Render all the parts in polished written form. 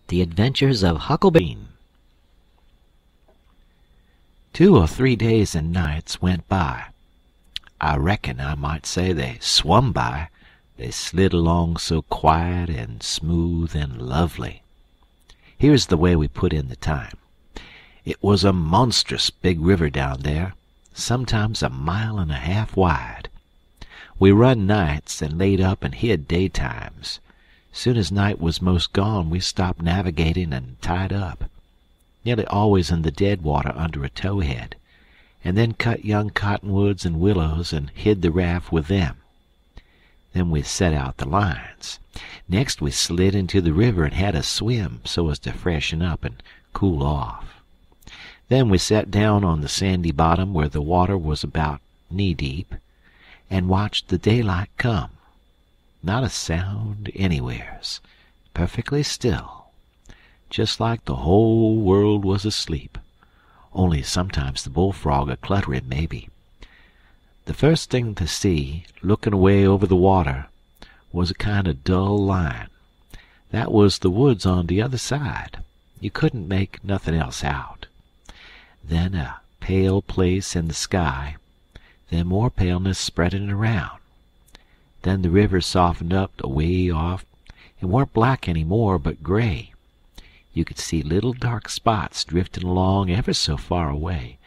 The Adventures of Huckleberry Finn. 2 or 3 days and nights went by. I reckon I might say they swum by. They slid along so quiet and smooth and lovely. Here's the way we put in the time. It was a monstrous big river down there, sometimes 1.5 miles wide. We run nights and laid up and hid daytimes. Soon as night was most gone, we stopped navigating and tied up, nearly always in the dead water under a towhead, and then cut young cottonwoods and willows and hid the raft with them. Then we set out the lines. Next we slid into the river and had a swim so as to freshen up and cool off. Then we sat down on the sandy bottom where the water was about knee-deep and watched the daylight come. Not a sound anywheres, perfectly still, just like the whole world was asleep, only sometimes the bullfrog a-cluttering maybe. The first thing to see, looking away over the water, was a kind of dull line. That was the woods on the other side. You couldn't make nothing else out. Then a pale place in the sky, then more paleness spreading around. Then the river softened up away off. It weren't black any more, but gray. You could see little dark spots drifting along ever so far away,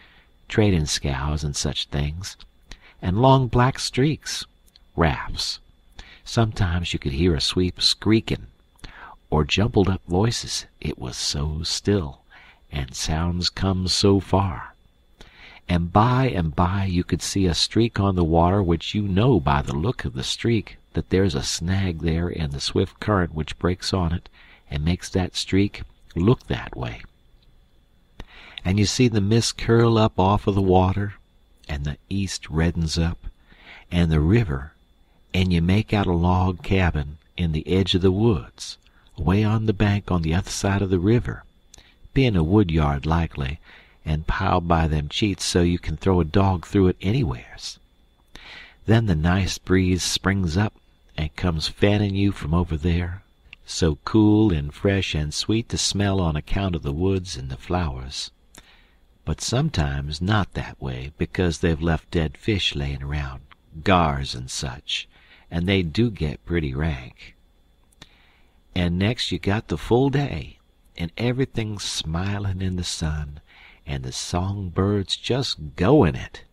trading scows and such things, and long black streaks, rafts. Sometimes you could hear a sweep squeaking, or jumbled up voices. It was so still, and sounds come so far. And by you could see a streak on the water which you know by the look of the streak that there's a snag there in the swift current which breaks on it and makes that streak look that way. And you see the mist curl up off of the water, and the east reddens up, and the river, and you make out a log cabin in the edge of the woods, away on the bank on the other side of the river, being a wood yard likely, and piled by them cheats so you can throw a dog through it anywheres. Then the nice breeze springs up and comes fanning you from over there, so cool and fresh and sweet to smell on account of the woods and the flowers. But sometimes not that way, because they've left dead fish laying around, gars and such, and they do get pretty rank. And next you got the full day, and everything smiling in the sun, and the songbirds just going it.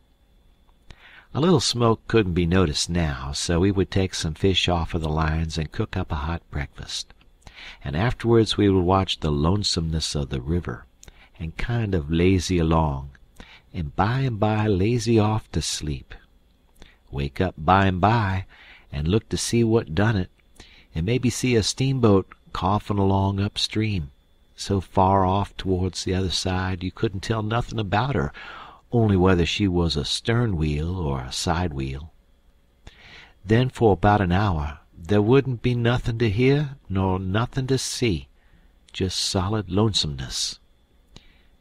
A little smoke couldn't be noticed now, so we would take some fish off of the lines and cook up a hot breakfast. And afterwards we would watch the lonesomeness of the river, and kind of lazy along, and by lazy off to sleep. Wake up by and look to see what done it, and maybe see a steamboat coughing along upstream, so far off towards the other side you couldn't tell nothing about her, only whether she was a stern wheel or a side wheel. Then for about an hour there wouldn't be nothing to hear nor nothing to see, just solid lonesomeness.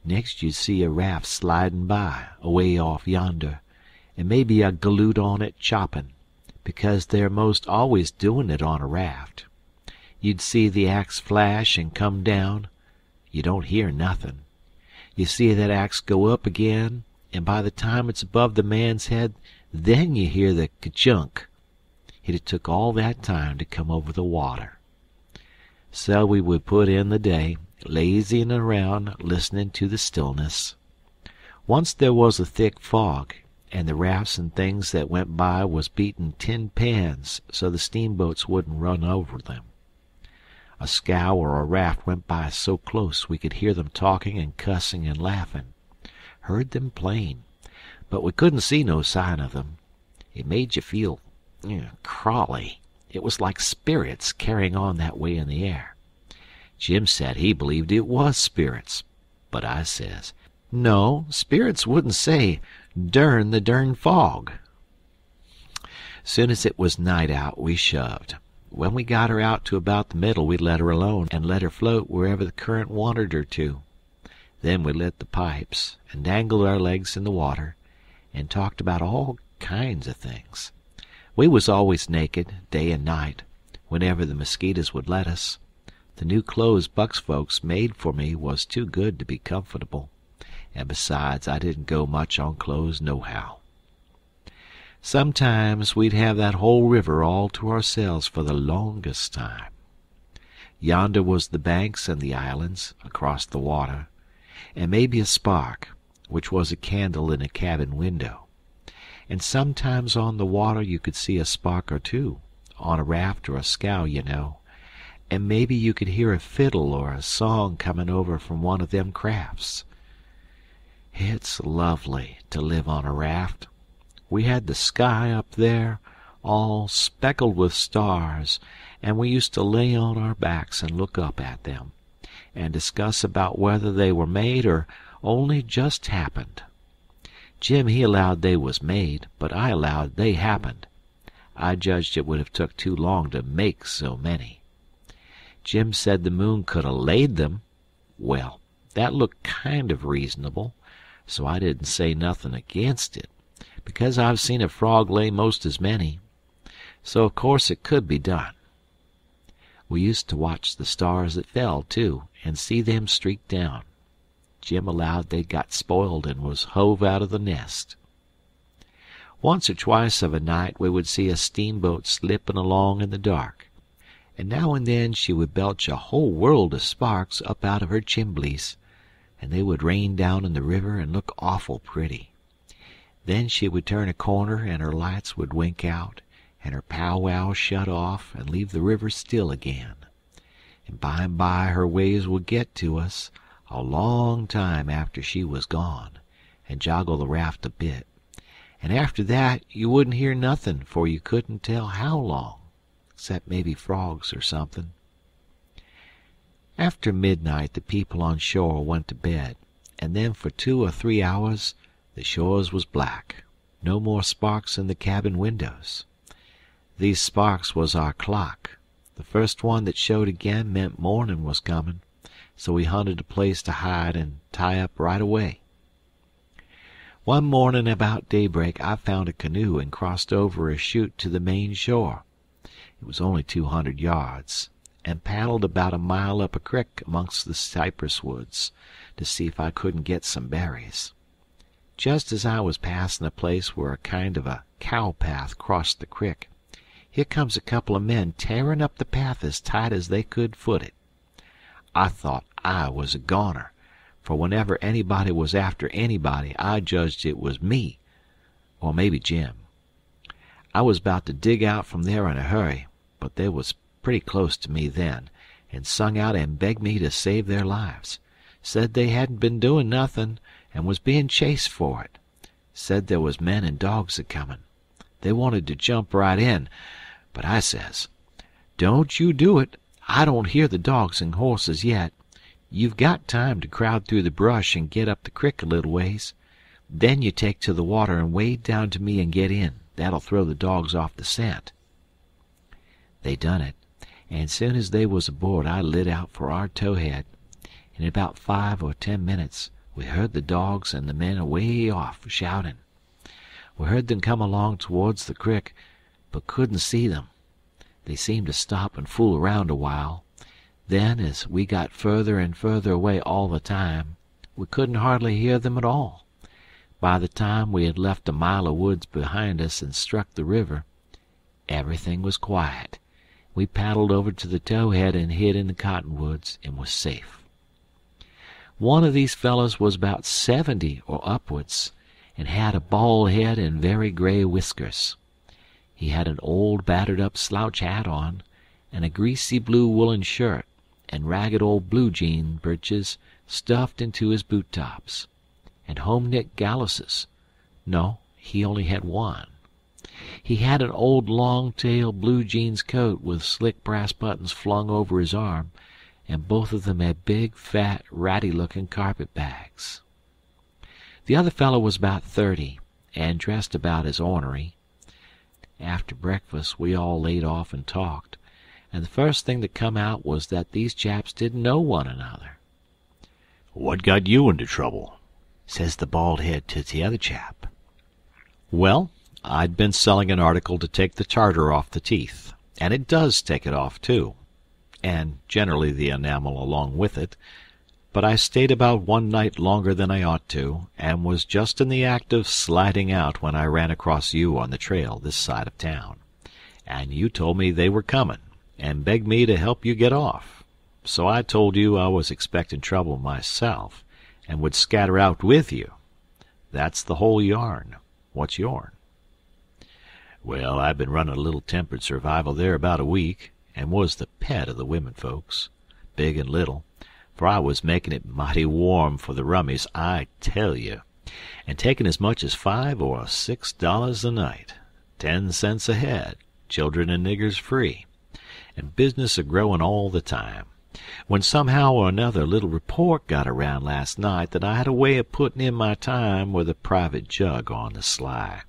Next you'd see a raft sliding by, away off yonder, and maybe a galoot on it chopping, because they're most always doing it on a raft. You'd see the axe flash and come down. You don't hear nothing. You see that axe go up again, and by the time it's above the man's head, then you hear the ka-chunk. It took all that time to come over the water. So we would put in the day, lazying around, listening to the stillness. Once there was a thick fog, and the rafts and things that went by was beating tin pans so the steamboats wouldn't run over them. A scow or a raft went by so close we could hear them talking and cussing and laughing. Heard them plain, but we couldn't see no sign of them. It made you feel crawly. It was like spirits carrying on that way in the air. Jim said he believed it was spirits, but I says, no, spirits wouldn't say, "Dern the dern fog." Soon as it was night out, we shoved. When we got her out to about the middle, we let her alone and let her float wherever the current wanted her to. Then we lit the pipes and dangled our legs in the water and talked about all kinds of things. We was always naked, day and night, whenever the mosquitoes would let us. The new clothes Buck's folks made for me was too good to be comfortable, and besides, I didn't go much on clothes nohow. Sometimes we'd have that whole river all to ourselves for the longest time. Yonder was the banks and the islands across the water, and maybe a spark, which was a candle in a cabin window. And sometimes on the water you could see a spark or two, on a raft or a scow, you know, and maybe you could hear a fiddle or a song coming over from one of them crafts. It's lovely to live on a raft. We had the sky up there, all speckled with stars, and we used to lay on our backs and look up at them, and discuss about whether they were made or only just happened. Jim, he allowed they was made, but I allowed they happened. I judged it would have took too long to make so many. Jim said the moon could have laid them. Well, that looked kind of reasonable, so I didn't say nothing against it, because I've seen a frog lay most as many, so of course it could be done. We used to watch the stars that fell, too, and see them streak down. Jim allowed they'd got spoiled and was hove out of the nest. Once or twice of a night we would see a steamboat slipping along in the dark, and now and then she would belch a whole world of sparks up out of her chimblies, and they would rain down in the river and look awful pretty. Then she would turn a corner and her lights would wink out, and her powwow shut off and leave the river still again. And by her waves would get to us, a long time after she was gone, and joggle the raft a bit. And after that you wouldn't hear nothing, for you couldn't tell how long, except maybe frogs or something. After midnight the people on shore went to bed, and then for 2 or 3 hours the shores was black. No more sparks in the cabin windows. These sparks was our clock. The first one that showed again meant morning was coming, so we hunted a place to hide and tie up right away. One morning about daybreak I found a canoe and crossed over a chute to the main shore. It was only 200 yards, and paddled about a mile up a creek amongst the cypress woods to see if I couldn't get some berries. Just as I was passing a place where a kind of a cow path crossed the creek, here comes a couple of men tearing up the path as tight as they could foot it. I thought I was a goner, for whenever anybody was after anybody I judged it was me, or maybe Jim. I was about to dig out from there in a hurry, but they was pretty close to me then, and sung out and begged me to save their lives. Said they hadn't been doing nothing, and was being chased for it. Said there was men and dogs a-comin'. They wanted to jump right in, but I says, "Don't you do it. I don't hear the dogs and horses yet. You've got time to crowd through the brush and get up the crick a little ways. Then you take to the water and wade down to me and get in. That'll throw the dogs off the scent." They done it, and soon as they was aboard I lit out for our towhead. In about 5 or 10 minutes we heard the dogs and the men away off shouting. We heard them come along towards the crick, but couldn't see them. They seemed to stop and fool around a while. Then, as we got further and further away all the time, we couldn't hardly hear them at all. By the time we had left a mile of woods behind us and struck the river, everything was quiet. We paddled over to the towhead and hid in the cottonwoods and was safe. One of these fellows was about 70 or upwards, and had a bald head and very gray whiskers. He had an old battered-up slouch hat on, and a greasy blue woolen shirt, and ragged old blue jean breeches stuffed into his boot-tops, and home-knit galluses. No, he only had one. He had an old long-tailed blue jeans coat with slick brass buttons flung over his arm, and both of them had big, fat, ratty-looking carpet-bags. The other fellow was about 30, and dressed about as ornery. After breakfast we all laid off and talked, and the first thing that come out was that these chaps didn't know one another. "What got you into trouble?" says the bald head to the other chap. "Well, I'd been selling an article to take the tartar off the teeth, and it does take it off, too. and generally the enamel along with it, but I stayed about one night longer than I ought to, and was just in the act of sliding out when I ran across you on the trail this side of town, and you told me they were coming, and begged me to help you get off. So I told you I was expecting trouble myself, and would scatter out with you. That's the whole yarn. What's yourn? Well, I've been running a little tempered survival there about a week, and was the pet of the women folks, big and little, for I was making it mighty warm for the rummies, I tell you, and taking as much as $5 or $6 a night, 10 cents a head, children and niggers free, and business a-growing all the time, when somehow or another a little report got around last night that I had a way of putting in my time with a private jug on the sly.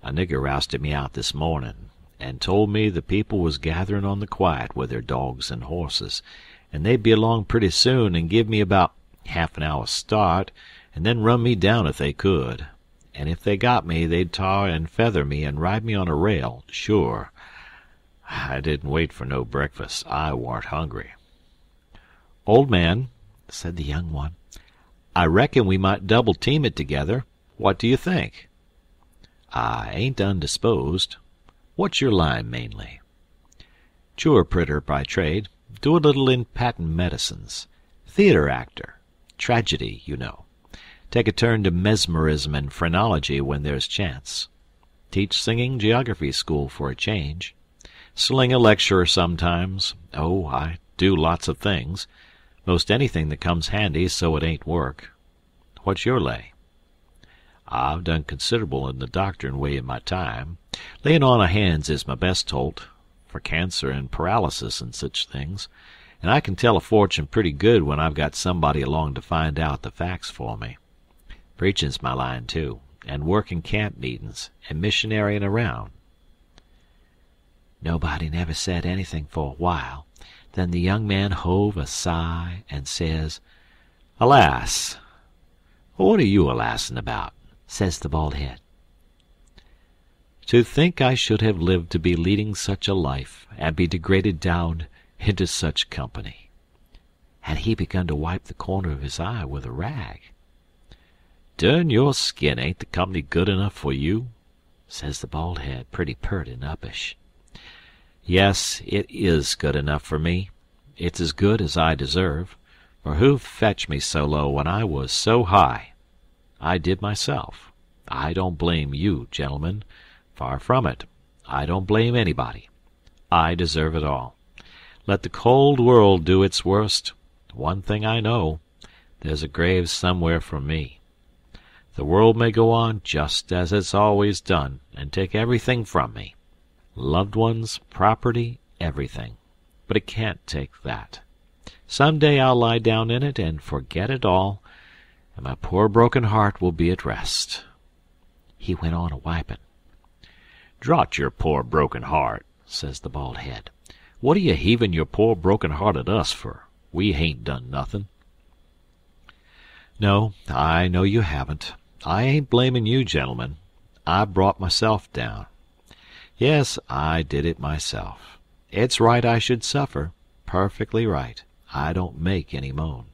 A nigger rousted me out this morning, and told me the people was gathering on the quiet with their dogs and horses, and they'd be along pretty soon and give me about half an hour's start, and then run me down if they could. And if they got me, they'd tar and feather me and ride me on a rail, sure. I didn't wait for no breakfast. I warn't hungry. Old man, said the young one, I reckon we might double-team it together. What do you think? I ain't undisposed. What's your line mainly? Jewel printer by trade. Do a little in patent medicines. Theater actor. Tragedy, you know. Take a turn to mesmerism and phrenology when there's chance. Teach singing geography school for a change. Sling a lecture sometimes. Oh, I do lots of things. Most anything that comes handy so it ain't work. What's your lay? I've done considerable in the doctorin' way in my time. Layin' on of hands is my best holt, for cancer and paralysis and such things, and I can tell a fortune pretty good when I've got somebody along to find out the facts for me. Preachin's my line, too, and working camp meetin's, and missionaryin' around. Nobody never said anything for a while. Then the young man hove a sigh and says, Alas! What are you alassin' about? Says the bald head. To think I should have lived to be leading such a life, and be degraded down into such company. And he begun to wipe the corner of his eye with a rag. Dern your skin, ain't the company good enough for you? Says the bald head, pretty pert and uppish. Yes, it is good enough for me. It's as good as I deserve, for who fetched me so low when I was so high? I did myself. I don't blame you, gentlemen. Far from it. I don't blame anybody. I deserve it all. Let the cold world do its worst. One thing I know, there's a grave somewhere for me. The world may go on just as it's always done, and take everything from me. Loved ones, property, everything. But it can't take that. Some day I'll lie down in it and forget it all, and my poor broken heart will be at rest. He went on a-wiping. Draught your poor broken heart, says the bald head. What are you heaving your poor broken heart at us for? We hain't done nothing. No, I know you haven't. I ain't blaming you, gentlemen. I brought myself down. Yes, I did it myself. It's right I should suffer. Perfectly right. I don't make any moan.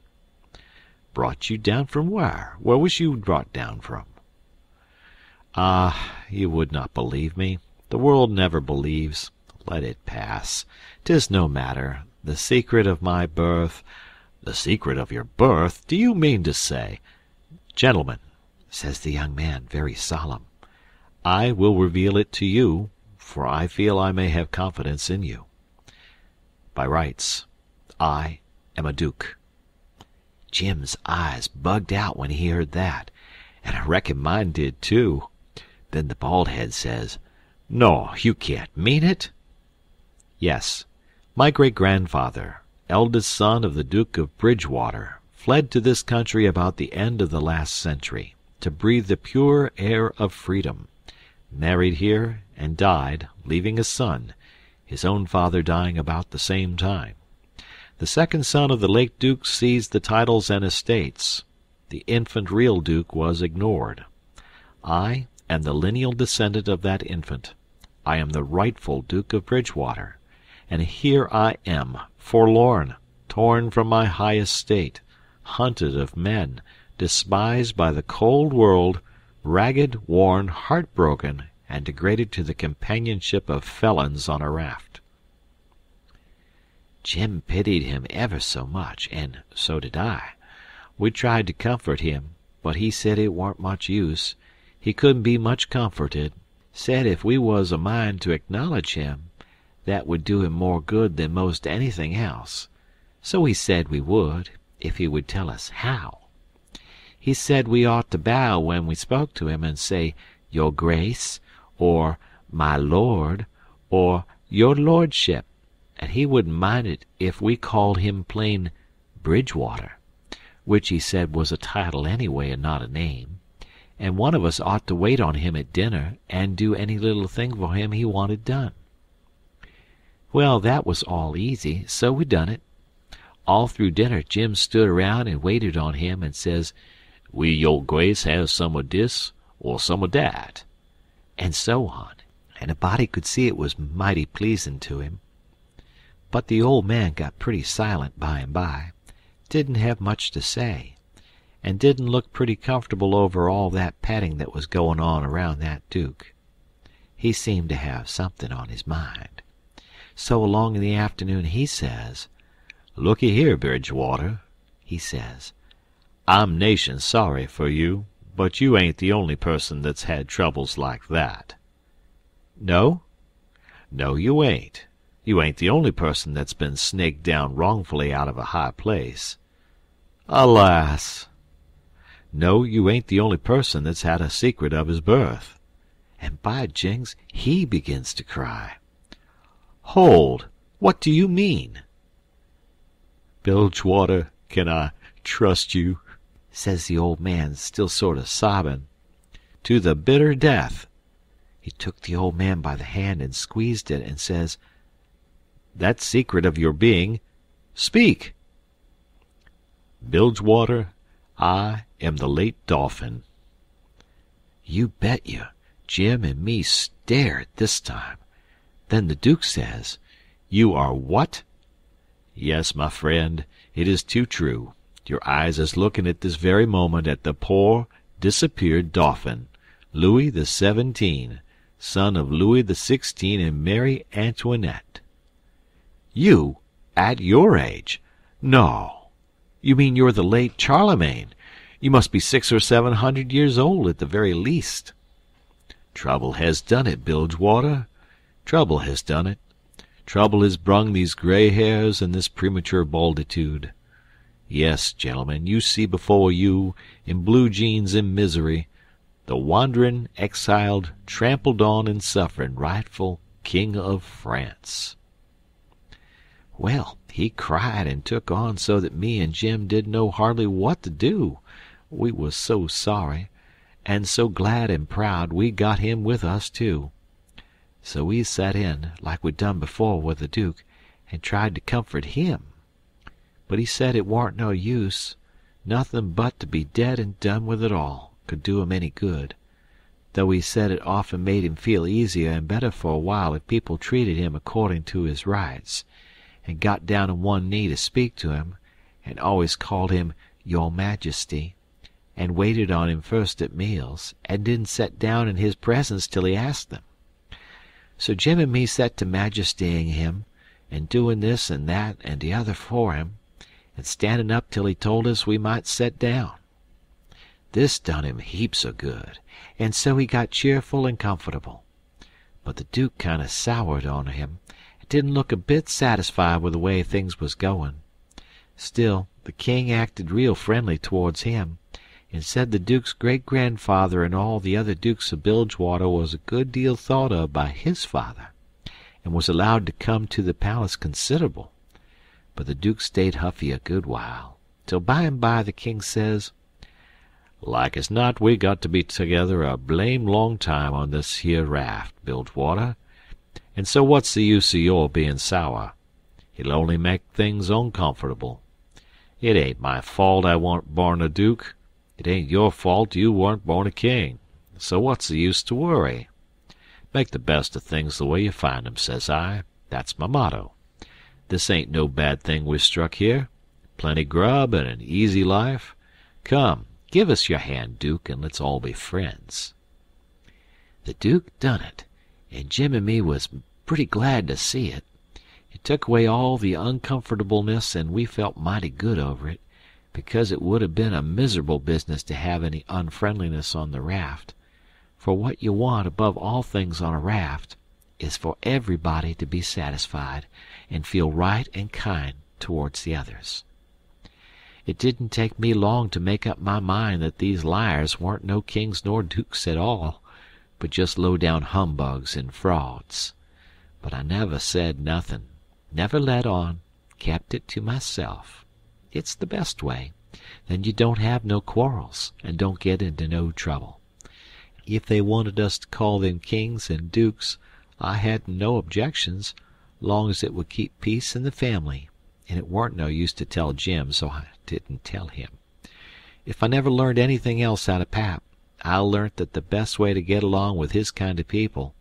Brought you down from where? Where was you brought down from? Ah, you would not believe me. The world never believes. Let it pass. 'Tis no matter. The secret of my birth... The secret of your birth? Do you mean to say... Gentlemen, says the young man, very solemn, I will reveal it to you, for I feel I may have confidence in you. By rights, I am a duke. Jim's eyes bugged out when he heard that, and I reckon mine did too. Then the bald head says, No, you can't mean it. Yes, my great-grandfather, eldest son of the Duke of Bridgewater, fled to this country about the end of the last century, to breathe the pure air of freedom, married here, and died, leaving a son, his own father dying about the same time. The second son of the late Duke seized the titles and estates. The infant real Duke was ignored. I am the lineal descendant of that infant. I am the rightful Duke of Bridgewater, and here I am, forlorn, torn from my high estate, hunted of men, despised by the cold world, ragged, worn, heartbroken, and degraded to the companionship of felons on a raft. Jim pitied him ever so much, and so did I. We tried to comfort him, but he said it warn't much use. He couldn't be much comforted. Said if we was a mind to acknowledge him, that would do him more good than most anything else. So he said we would, if he would tell us how. He said we ought to bow when we spoke to him and say, "Your Grace," or "My Lord," or "Your Lordship," and he wouldn't mind it if we called him plain Bridgewater, which he said was a title anyway and not a name, and one of us ought to wait on him at dinner and do any little thing for him he wanted done. Well, that was all easy, so we done it. All through dinner Jim stood around and waited on him and says, "Will your Grace have some of dis or some of dat?" and so on, and a body could see it was mighty pleasing to him. But the old man got pretty silent by and by, didn't have much to say, and didn't look pretty comfortable over all that patting that was going on around that Duke. He seemed to have something on his mind. So along in the afternoon he says, "Looky here, Bridgewater," he says, "I'm nation sorry for you, but you ain't the only person that's had troubles like that." "No?" "No, you ain't. You ain't the only person that's been snaked down wrongfully out of a high place." "Alas!" "No, you ain't the only person that's had a secret of his birth." And by jings, he begins to cry. "Hold! What do you mean?" "Bilgewater, can I trust you?" says the old man, still sort of sobbing. "To the bitter death." He took the old man by the hand and squeezed it, and says, "That secret of your being, speak." "Bilgewater, I am the late Dolphin." You bet you, Jim and me stared this time. Then the Duke says, "You are what?" "Yes, my friend, it is too true. Your eyes is looking at this very moment at the poor, disappeared Dauphin, Louis the 17, son of Louis the 16 and Mary Antoinette." "You? At your age? No. You mean you're the late Charlemagne? You must be 600 or 700 years old at the very least." "Trouble has done it, Bilgewater. Trouble has done it. Trouble has brung these gray hairs and this premature balditude. Yes, gentlemen, you see before you, in blue jeans and misery, the wandering, exiled, trampled on and suffering rightful King of France." Well, he cried and took on so that me and Jim didn't know hardly what to do. We was so sorry, and so glad and proud we got him with us too. So we set in, like we'd done before with the Duke, and tried to comfort him. But he said it warn't no use. Nothing but to be dead and done with it all could do him any good, though he said it often made him feel easier and better for a while if people treated him according to his rights, and got down on one knee to speak to him, and always called him "Your Majesty," and waited on him first at meals, and didn't set down in his presence till he asked them. So Jim and me set to majestying him, and doing this and that and the other for him, and standing up till he told us we might set down. This done him heaps o' good, and so he got cheerful and comfortable. But the Duke kind o' soured on him, and didn't look a bit satisfied with the way things was going. Still, the king acted real friendly towards him, and said the Duke's great-grandfather and all the other Dukes of Bilgewater was a good deal thought of by his father, and was allowed to come to the palace considerable. But the Duke stayed huffy a good while, till by and by the king says, "Like as not we got to be together a blame long time on this here raft, Bilgewater, and so what's the use of your being sour? It'll only make things uncomfortable. It ain't my fault I warn't born a duke. It ain't your fault you weren't born a king. So what's the use to worry? Make the best of things the way you find 'em, says I. That's my motto. This ain't no bad thing we've struck here. Plenty grub and an easy life. Come, give us your hand, Duke, and let's all be friends." The Duke done it, and Jim and me was pretty glad to see it. It took away all the uncomfortableness, and we felt mighty good over it, because it would have been a miserable business to have any unfriendliness on the raft. For what you want above all things on a raft is for everybody to be satisfied and feel right and kind towards the others. It didn't take me long to make up my mind that these liars weren't no kings nor dukes at all, but just low-down humbugs and frauds. But I never said nothin', never let on, kept it to myself. It's the best way. Then you don't have no quarrels, and don't get into no trouble. If they wanted us to call them kings and dukes, I hadn't no objections, long as it would keep peace in the family, and it weren't no use to tell Jim, so I didn't tell him. If I never learned anything else out of Pap, I learnt that the best way to get along with his kind of people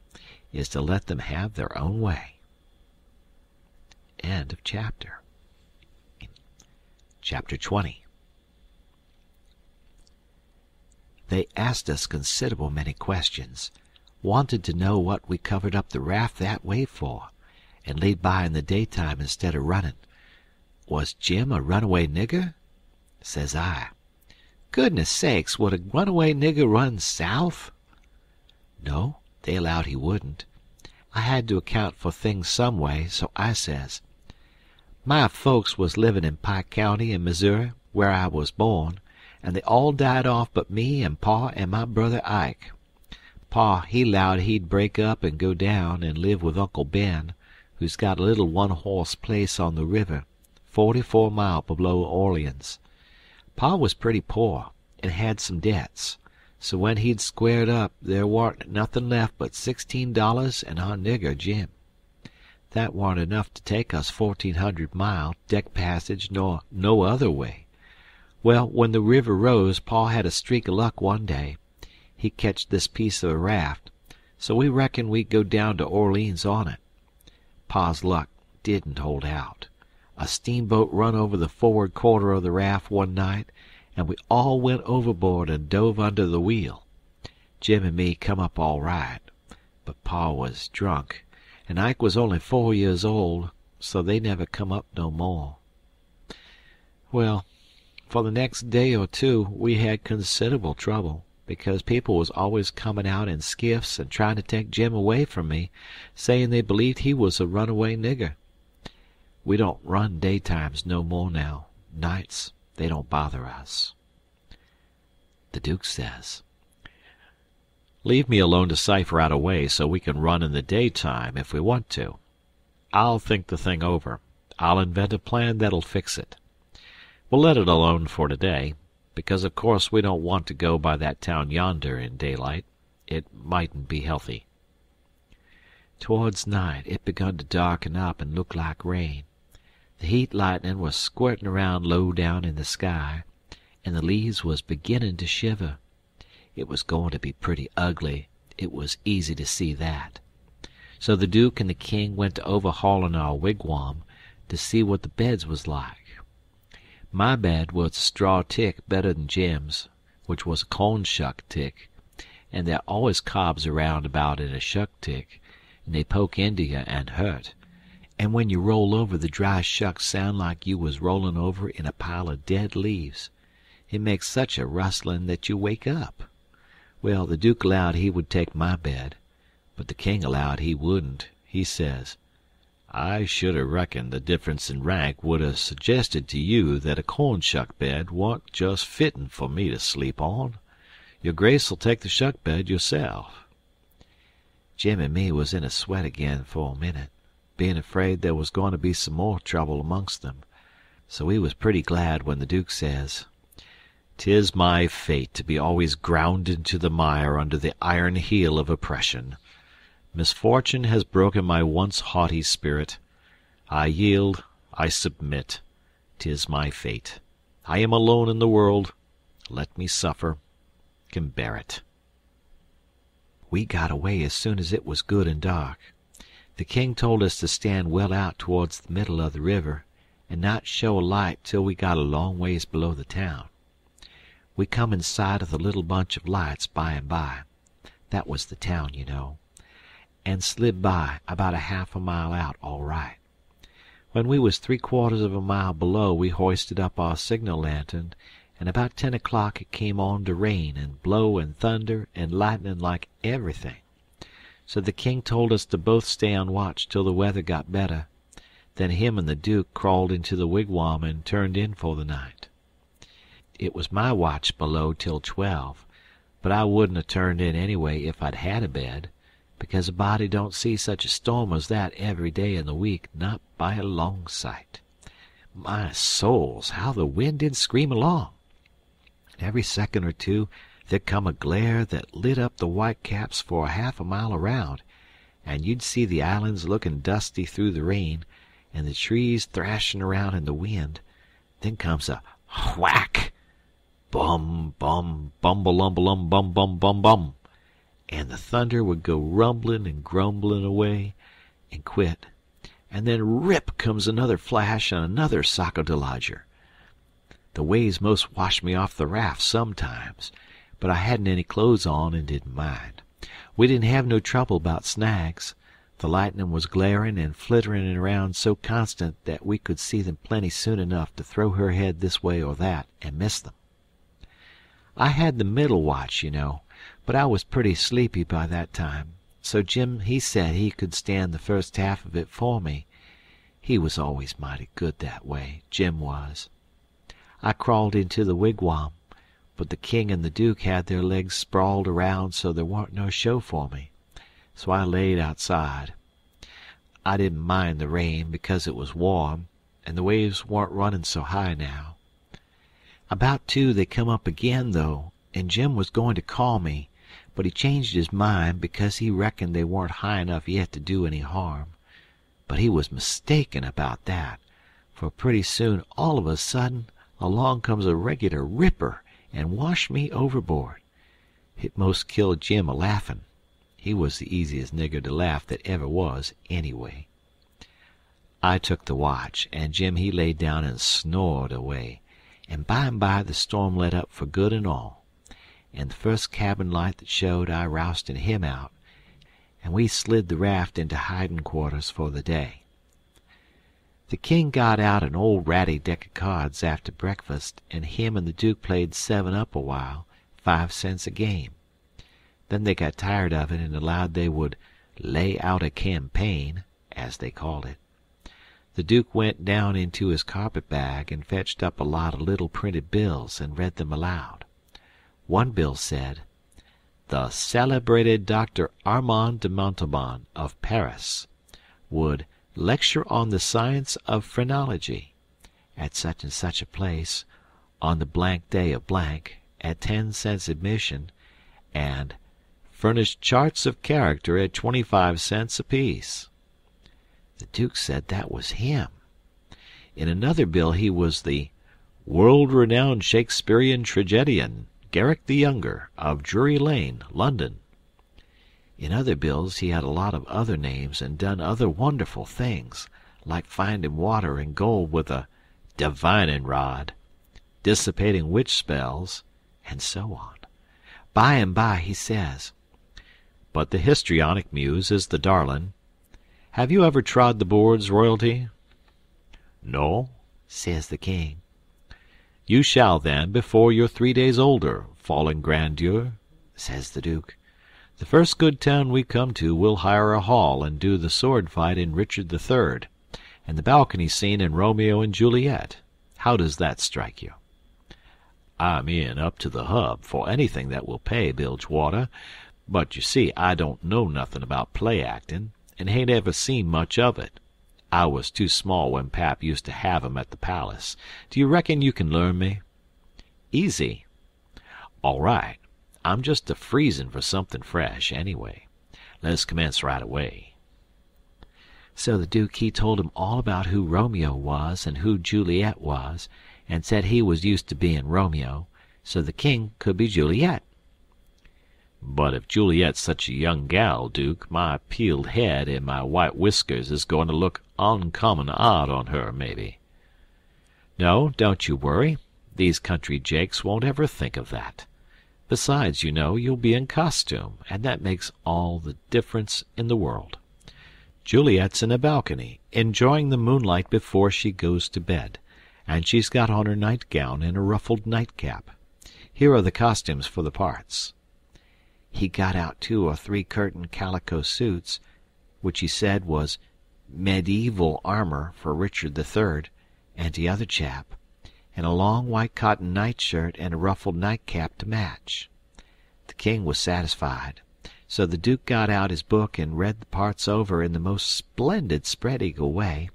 is to let them have their own way. End of chapter. Chapter 20. They asked us considerable many questions, wanted to know what we covered up the raft that way for, and laid by in the daytime instead of running. Was Jim a runaway nigger? Says I. Goodness sakes, would a runaway nigger run south? No, they allowed he wouldn't. I had to account for things some way, so I says, my folks was living in Pike County in Missouri, where I was born, and they all died off but me and Pa and my brother Ike. Pa, he 'lowed he'd break up and go down and live with Uncle Ben, who's got a little one-horse place on the river, 44 mile below Orleans. Pa was pretty poor and had some debts, so when he'd squared up there warn't nothin' left but $16 and our nigger Jim. That warn't enough to take us 1,400 mile deck passage nor no other way. Well, when the river rose, Pa had a streak o' luck one day. He ketched this piece of a raft, so we reckoned we'd go down to Orleans on it. Pa's luck didn't hold out. A steamboat run over the forward quarter of the raft one night, and we all went overboard and dove under the wheel. Jim and me come up all right, but Pa was drunk, and Ike was only 4 years old, so they never come up no more. Well, for the next day or two we had considerable trouble, because people was always comin' out in skiffs and trying to take Jim away from me, saying they believed he was a runaway nigger. We don't run daytimes no more now. Nights, they don't bother us. The Duke says, leave me alone to cipher out a way so we can run in the daytime if we want to. I'll think the thing over. I'll invent a plan that'll fix it. We'll let it alone for today, because of course we don't want to go by that town yonder in daylight. It mightn't be healthy. Towards night it begun to darken up and look like rain. The heat lightning was squirting around low down in the sky, and the leaves was beginning to shiver. It was going to be pretty ugly, it was easy to see that. So the Duke and the King went to overhauling our wigwam to see what the beds was like. My bed was a straw tick better than Jim's, which was a corn shuck tick, and there always cobs around about in a shuck tick, and they poke into you and hurt. And when you roll over, the dry shucks sound like you was rolling over in a pile of dead leaves. It makes such a rustling that you wake up. Well, the Duke allowed he would take my bed, but the King allowed he wouldn't. He says, I should have reckoned the difference in rank would have suggested to you that a corn shuck bed warn't just fitting for me to sleep on. Your Grace'll take the shuck bed yourself. Jim and me was in a sweat again for a minute, being afraid there was going to be some more trouble amongst them. So we was pretty glad when the Duke says, "'Tis my fate to be always ground into the mire under the iron heel of oppression. Misfortune has broken my once haughty spirit. I yield, I submit. 'Tis my fate. I am alone in the world. Let me suffer. Can bear it." We got away as soon as it was good and dark. The king told us to stand well out towards the middle of the river, and not show a light till we got a long ways below the town. We come in sight of the little bunch of lights by and by. That was the town, you know, and slid by about a half a mile out all right. When we was 3/4 of a mile below we hoisted up our signal lantern, and about 10 o'clock it came on to rain and blow and thunder and lightning like everything. So the king told us to both stay on watch till the weather got better. Then him and the Duke crawled into the wigwam and turned in for the night. It was my watch below till 12, but I wouldn't have turned in anyway if I'd had a bed, because a body don't see such a storm as that every day in the week, not by a long sight. My souls, how the wind did scream along! Every second or two there'd come a glare that lit up the white caps for a half a mile around, and you'd see the islands looking dusty through the rain, and the trees thrashing around in the wind. Then comes a whack! Bum, bum, bumble-umble-um, bum, bum, bum, bum, and the thunder would go rumbling and grumbling away and quit, and then rip comes another flash and another sacco de lodger. The waves most washed me off the raft sometimes, but I hadn't any clothes on and didn't mind. We didn't have no trouble about snags. The lightning was glaring and flittering around so constant that we could see them plenty soon enough to throw her head this way or that and miss them. I had the middle watch, you know, but I was pretty sleepy by that time, so Jim he said he could stand the first half of it for me. He was always mighty good that way, Jim was. I crawled into the wigwam, but the king and the Duke had their legs sprawled around so there warn't no show for me, so I laid outside. I didn't mind the rain because it was warm, and the waves warn't running so high now. About 2 they come up again, though, and Jim was going to call me, but he changed his mind because he reckoned they weren't high enough yet to do any harm. But he was mistaken about that, for pretty soon all of a sudden along comes a regular ripper and washed me overboard. It most killed Jim a-laughing. He was the easiest nigger to laugh that ever was, anyway. I took the watch, and Jim he laid down and snored away, and by the storm let up for good and all, and the first cabin light that showed I rousted him out, and we slid the raft into hiding quarters for the day. The king got out an old ratty deck of cards after breakfast, and him and the Duke played 7-up a while, 5 cents a game. Then they got tired of it and allowed they would lay out a campaign, as they called it. The Duke went down into his carpet-bag and fetched up a lot of little printed bills and read them aloud. One bill said, "The celebrated Dr. Armand de Montauban of Paris would lecture on the science of phrenology at such and such a place on the blank day of blank at 10 cents admission, and furnish charts of character at 25 cents apiece." The Duke said that was him. In another bill he was the world-renowned Shakespearean tragedian, Garrick the Younger, of Drury Lane, London. In other bills he had a lot of other names and done other wonderful things, like finding water and gold with a divining rod, dissipating witch spells, and so on. By and by he says, "But the histrionic muse is the darlin'. Have you ever trod the boards, royalty?" "No," says the king. "You shall then, before you're 3 days older, fallen grandeur," says the Duke. "The first good town we come to we'll hire a hall and do the sword fight in Richard III, and the balcony scene in Romeo and Juliet. How does that strike you?" "I'm in up to the hub for anything that will pay, Bilgewater, but you see I don't know nothing about play acting, and hain't ever seen much of it. I was too small when Pap used to have 'em at the palace. Do you reckon you can learn me?" "Easy." "All right. I'm just a-freezin' for something fresh, anyway. Let's commence right away." So the Duke he told him all about who Romeo was and who Juliet was, and said he was used to being Romeo, so the king could be Juliet. But if Juliet's such a young gal, Duke, my peeled head and my white whiskers is going to look uncommon odd on her, maybe." "No, don't you worry. These country jakes won't ever think of that. Besides, you know, you'll be in costume, and that makes all the difference in the world. Juliet's in a balcony, enjoying the moonlight before she goes to bed, and she's got on her nightgown and a ruffled nightcap. Here are the costumes for the parts." He got out 2 or 3 curtain calico suits, which he said was medieval armor for Richard III and the other chap, and a long white cotton nightshirt and a ruffled nightcap to match. The king was satisfied, so the Duke got out his book and read the parts over in the most splendid spread-eagle way,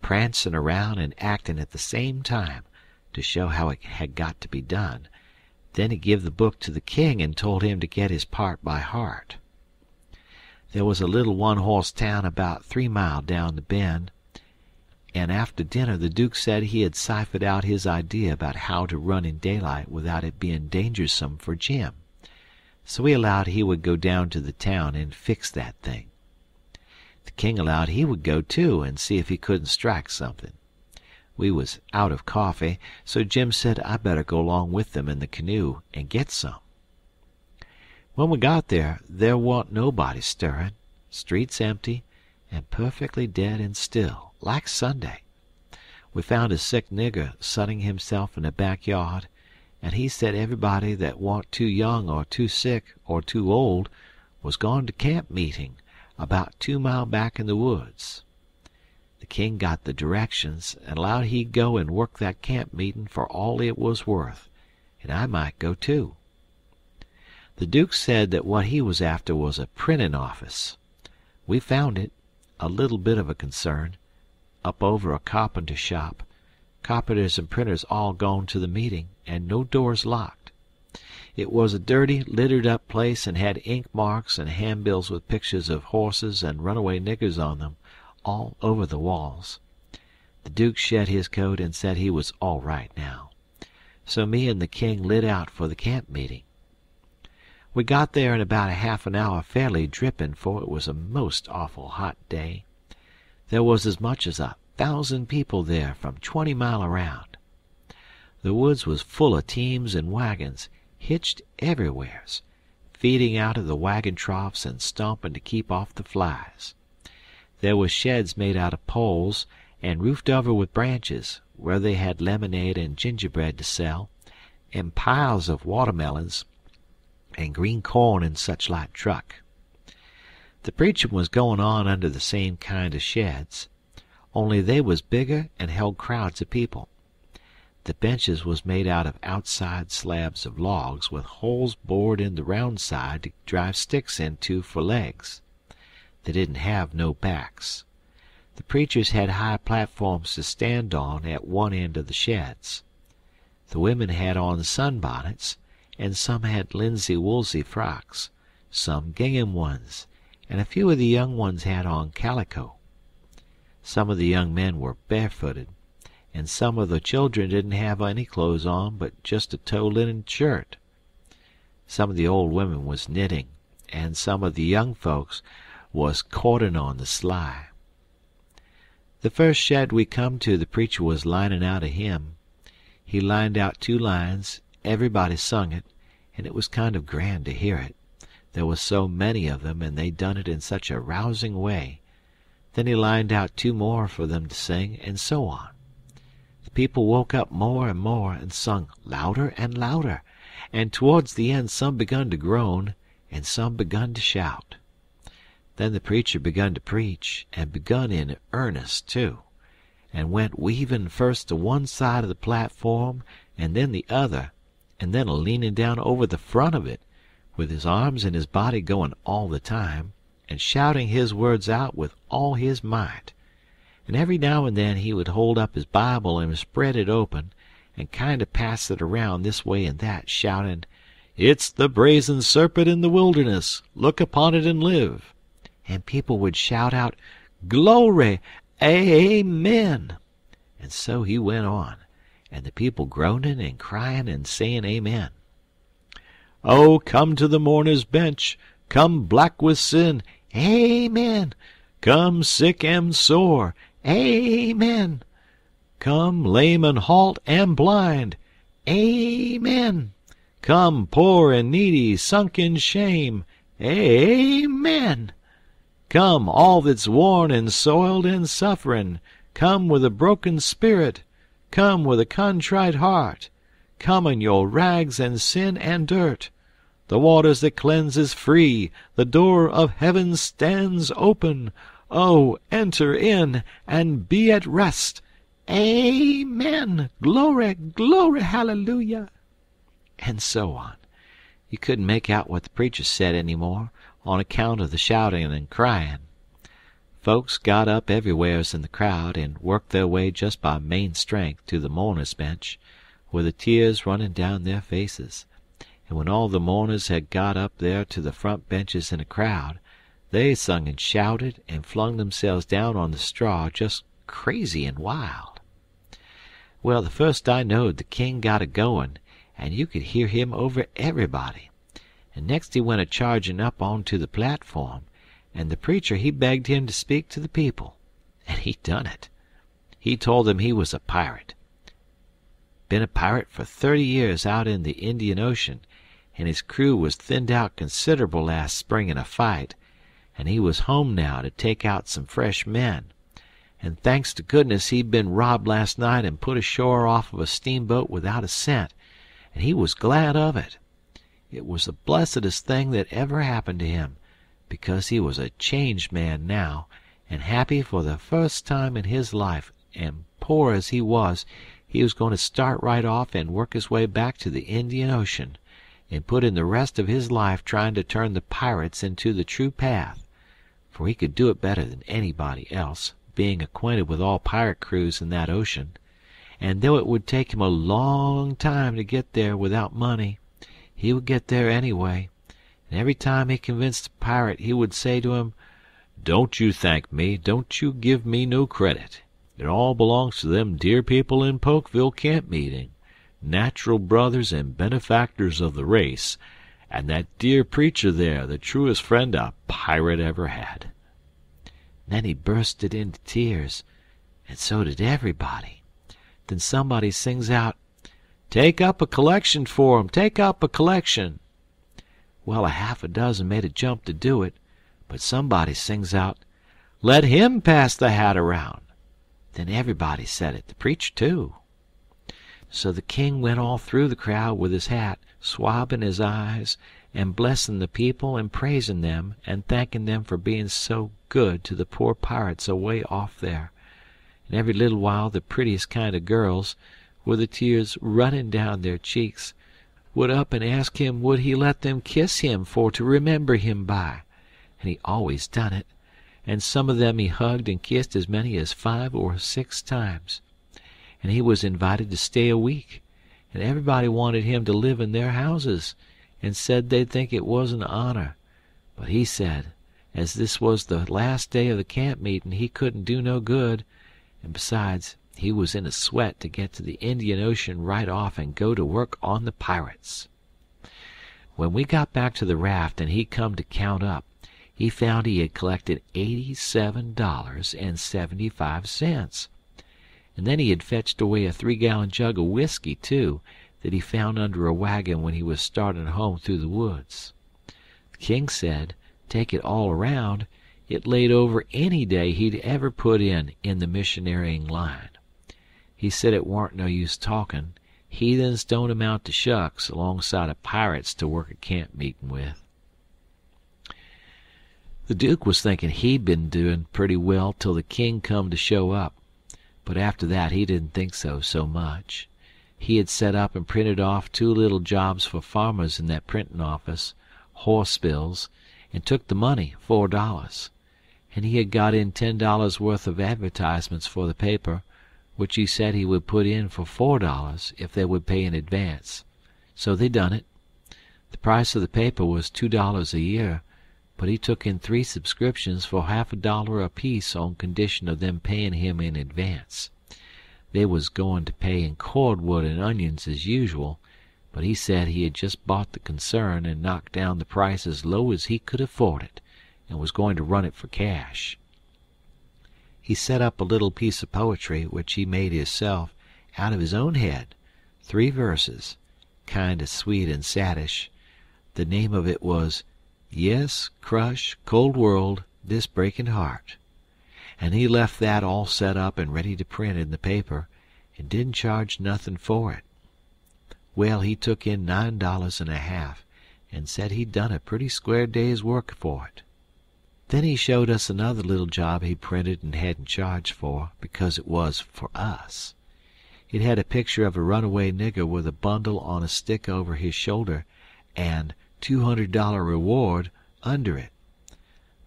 prancing around and acting at the same time to show how it had got to be done. Then he give the book to the king and told him to get his part by heart. There was a little one-horse town about 3 mile down the bend, and after dinner the Duke said he had ciphered out his idea about how to run in daylight without it being dangersome for Jim. So he allowed he would go down to the town and fix that thing. The king allowed he would go too and see if he couldn't strike something. We was out of coffee, so Jim said I better go along with them in the canoe and get some. When we got there wa'n't nobody stirring, streets empty, and perfectly dead and still, like Sunday. We found a sick nigger sunning himself in the backyard, and he said everybody that wa'n't too young or too sick or too old was gone to camp meeting about 2 mile back in the woods. The king got the directions and allowed he'd go and work that camp meeting for all it was worth, and I might go too. The Duke said that what he was after was a printing office. We found it, a little bit of a concern, up over a carpenter shop. Carpenters and printers all gone to the meeting, and no doors locked. It was a dirty, littered-up place and had ink marks and handbills with pictures of horses and runaway niggers on them, all over the walls. The Duke shed his coat and said he was all right now. So me and the king lit out for the camp meeting. We got there in about a half an hour fairly dripping, for it was a most awful hot day. There was as much as 1,000 people there from 20 mile around. The woods was full of teams and wagons, hitched everywheres, feeding out of the wagon troughs and stomping to keep off the flies. There was sheds made out of poles and roofed over with branches, where they had lemonade and gingerbread to sell, and piles of watermelons and green corn and such like truck. The preaching was going on under the same kind of sheds, only they was bigger and held crowds of people. The benches was made out of outside slabs of logs with holes bored in the round side to drive sticks into for legs. They didn't have no backs. The preachers had high platforms to stand on at one end of the sheds. The women had on sunbonnets, and some had linsey-woolsey frocks, some gingham ones, and a few of the young ones had on calico. Some of the young men were barefooted, and some of the children didn't have any clothes on but just a tow linen shirt. Some of the old women was knitting, and some of the young folks was courting on the sly. The first shed we come to, the preacher was lining out a hymn. He lined out 2 lines, everybody sung it, and it was kind of grand to hear it. There was so many of them, and they done it in such a rousing way. Then he lined out 2 more for them to sing, and so on. The people woke up more and more and sung louder and louder, and towards the end some begun to groan, and some begun to shout. Then the preacher begun to preach, and begun in earnest too, and went weaving first to one side of the platform and then the other, and then a-leaning down over the front of it, with his arms and his body going all the time, and shouting his words out with all his might. And every now and then he would hold up his Bible and spread it open, and kind of pass it around this way and that, shouting, "It's the brazen serpent in the wilderness. Look upon it and live." And people would shout out, "Glory! Amen!" And so he went on, and the people groaning and crying and saying amen. Oh, come to the mourner's bench, come black with sin, amen. Come sick and sore, amen. Come lame and halt and blind, amen. Come poor and needy, sunk in shame, amen. Come all that's worn and soiled and suffering, come with a broken spirit, come with a contrite heart, come in your rags and sin and dirt. The waters that cleanse is free, the door of heaven stands open. Oh, enter in and be at rest. Amen. Glory, glory, hallelujah. And so on. You couldn't make out what the preacher said any more, on account of the shouting and crying. Folks got up everywheres in the crowd and worked their way just by main strength to the mourners' bench, with the tears running down their faces. And when all the mourners had got up there to the front benches in a crowd, they sung and shouted and flung themselves down on the straw just crazy and wild. Well, the first I knowed the king got a-going, and you could hear him over everybody. And next he went a-charging up onto the platform, and the preacher he begged him to speak to the people, and he done it. He told them he was a pirate. Been a pirate for 30 years out in the Indian Ocean, and his crew was thinned out considerable last spring in a fight, and he was home now to take out some fresh men. And thanks to goodness he'd been robbed last night and put ashore off of a steamboat without a cent, and he was glad of it. It was the blessedest thing that ever happened to him, because he was a changed man now, and happy for the first time in his life, and poor as he was going to start right off and work his way back to the Indian Ocean, and put in the rest of his life trying to turn the pirates into the true path, for he could do it better than anybody else, being acquainted with all pirate crews in that ocean. And though it would take him a long time to get there without money, he would get there anyway, and every time he convinced a pirate he would say to him, "Don't you thank me, don't you give me no credit. It all belongs to them dear people in Pokeville camp meeting, natural brothers and benefactors of the race, and that dear preacher there, the truest friend a pirate ever had." Then he bursted into tears, and so did everybody. Then somebody sings out, "Take up a collection for 'em, take up a collection." Well, a half a dozen made a jump to do it, but somebody sings out, "Let him pass the hat around." Then everybody said it, the preacher too. So the king went all through the crowd with his hat, swabbing his eyes, and blessing the people and praising them, and thanking them for being so good to the poor pirates away off there. And every little while the prettiest kind of girls, with the tears running down their cheeks, would up and ask him would he let them kiss him for to remember him by, and he always done it, and some of them he hugged and kissed as many as 5 or 6 times. And he was invited to stay a week, and everybody wanted him to live in their houses, and said they'd think it was an honor. But he said, as this was the last day of the camp meeting, he couldn't do no good, and besides, he was in a sweat to get to the Indian Ocean right off and go to work on the pirates. When we got back to the raft and he come to count up, he found he had collected $87.75. And then he had fetched away a 3-gallon jug of whiskey, too, that he found under a wagon when he was starting home through the woods. The king said, take it all around, it laid over any day he'd ever put in the missionarying line. He said it warn't no use talking. Heathens don't amount to shucks alongside of pirates to work a camp meeting with. The Duke was thinking he'd been doing pretty well till the king come to show up, but after that he didn't think so much. He had set up and printed off 2 little jobs for farmers in that printing office, horse bills, and took the money, $4. And he had got in $10 worth of advertisements for the paper, which he said he would put in for $4 if they would pay in advance. So they done it. The price of the paper was $2 a year, but he took in 3 subscriptions for half $1 apiece on condition of them paying him in advance. They was going to pay in cordwood and onions as usual, but he said he had just bought the concern and knocked down the price as low as he could afford it, and was going to run it for cash. He set up a little piece of poetry which he made hisself out of his own head, 3 verses, kind of sweet and saddish. The name of it was Yes, Crush, Cold World, This Breaking Heart, and he left that all set up and ready to print in the paper, and didn't charge nothing for it. Well, he took in $9.50, and said he'd done a pretty square day's work for it. Then he showed us another little job he printed and hadn't charged for, because it was for us. It had a picture of a runaway nigger with a bundle on a stick over his shoulder, and $200 reward under it.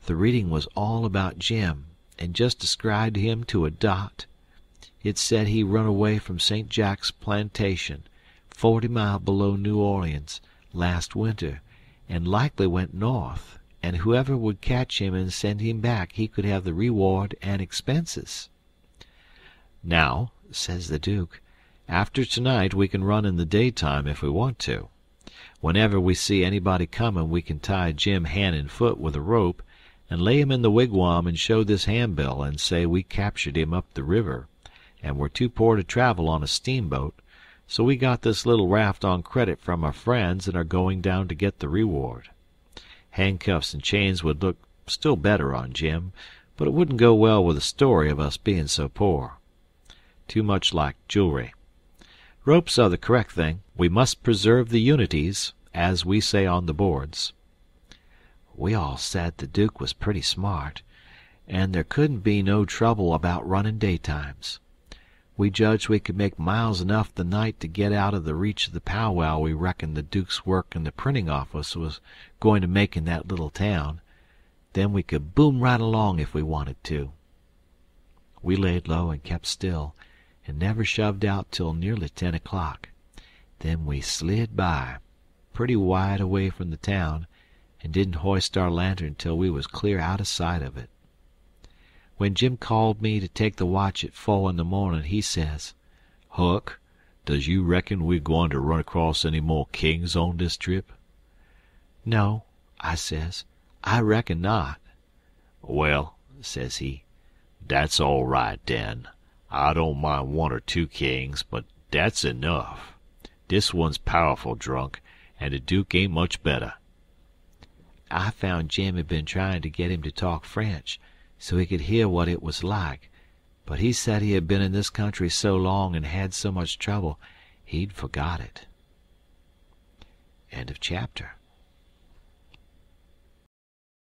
The reading was all about Jim, and just described him to a dot. It said he run away from St. Jack's plantation, 40 miles below New Orleans, last winter, and likely went north, and whoever would catch him and send him back, he could have the reward and expenses. "Now," says the Duke, "after tonight we can run in the daytime if we want to. Whenever we see anybody coming we can tie Jim hand and foot with a rope, and lay him in the wigwam and show this handbill and say we captured him up the river, and we're too poor to travel on a steamboat, so we got this little raft on credit from our friends and are going down to get the reward. Handcuffs and chains would look still better on Jim, but it wouldn't go well with the story of us being so poor. Too much like jewelry. Ropes are the correct thing. We must preserve the unities, as we say on the boards." We all said the Duke was pretty smart, and there couldn't be no trouble about running daytimes. We judged we could make miles enough the night to get out of the reach of the powwow we reckoned the Duke's work in the printing office was going to make in that little town. Then we could boom right along if we wanted to. We laid low and kept still, and never shoved out till nearly 10 o'clock. Then we slid by, pretty wide away from the town, and didn't hoist our lantern till we was clear out of sight of it. When Jim called me to take the watch at 4 in the morning, he says, "Huck, does you reckon we're going to run across any more kings on this trip?" "No," I says, "I reckon not." "Well," says he, "that's all right, den. I don't mind 1 or 2 kings, but that's enough. This one's powerful drunk, and the Duke ain't much better." I found Jim had been trying to get him to talk French, so he could hear what it was like, but he said he had been in this country so long and had so much trouble, he'd forgot it. End of chapter.